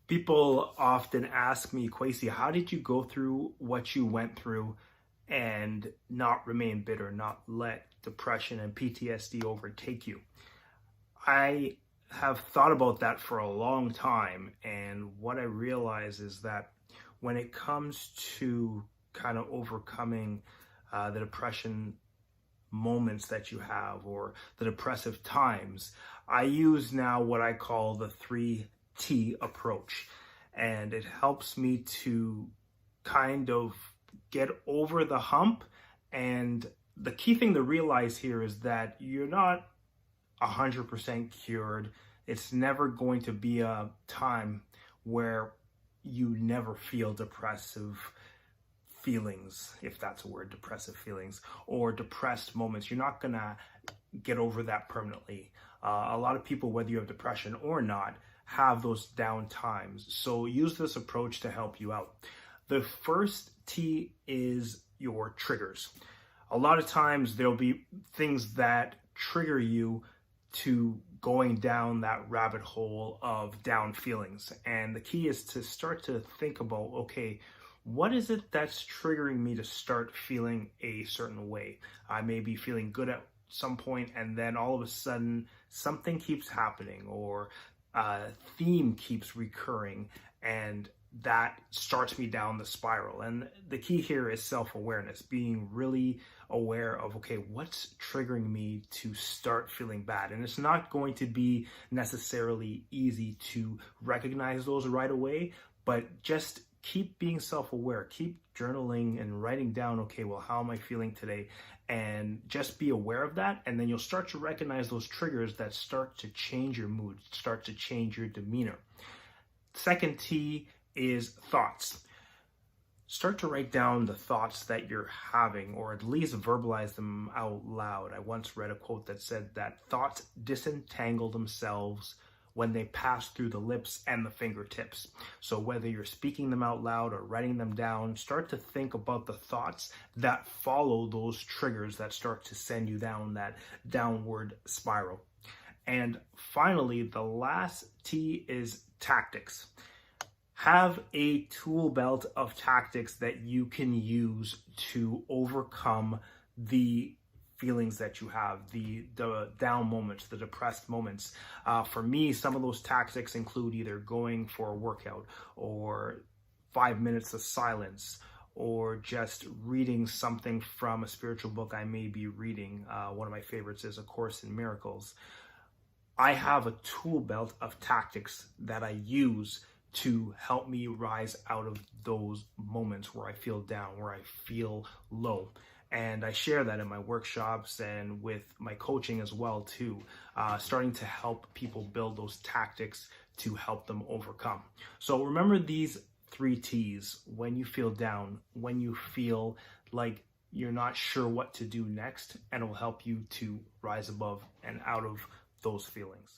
People often ask me, Kwesi, how did you go through what you went through and not remain bitter, not let depression and PTSD overtake you? I have thought about that for a long time, and what I realize is that when it comes to kind of overcoming the depression moments that you have or the depressive times, I use now what I call the 3T approach. And it helps me to kind of get over the hump. And the key thing to realize here is that you're not 100% cured. It's never going to be a time where you never feel depressive feelings, if that's a word, depressive feelings or depressed moments. You're not gonna get over that permanently. A lot of people, whether you have depression or not, have those down times. So use this approach to help you out. The first T is your triggers. A lot of times there'll be things that trigger you to going down that rabbit hole of down feelings. And the key is to start to think about, okay, what is it that's triggering me to start feeling a certain way? I may be feeling good at some point, and then all of a sudden something keeps happening, or a theme keeps recurring, and that starts me down the spiral. And the key here is self-awareness, being really aware of, okay, what's triggering me to start feeling bad? And it's not going to be necessarily easy to recognize those right away, but just keep being self-aware, keep journaling and writing down, okay, well, how am I feeling today? And just be aware of that. And then you'll start to recognize those triggers that start to change your mood, start to change your demeanor. Second T is thoughts. Start to write down the thoughts that you're having, or at least verbalize them out loud. I once read a quote that said that thoughts disentangle themselves when they pass through the lips and the fingertips. So whether you're speaking them out loud or writing them down, start to think about the thoughts that follow those triggers that start to send you down that downward spiral. And finally, the last T is tactics. Have a tool belt of tactics that you can use to overcome the feelings that you have, the down moments, the depressed moments. For me, some of those tactics include either going for a workout, or 5 minutes of silence, or just reading something from a spiritual book I may be reading. One of my favorites is A Course in Miracles. I have a tool belt of tactics that I use to help me rise out of those moments where I feel down, where I feel low. And I share that in my workshops and with my coaching as well too, starting to help people build those tactics to help them overcome. So remember these 3Ts when you feel down, when you feel like you're not sure what to do next, and it will help you to rise above and out of those feelings.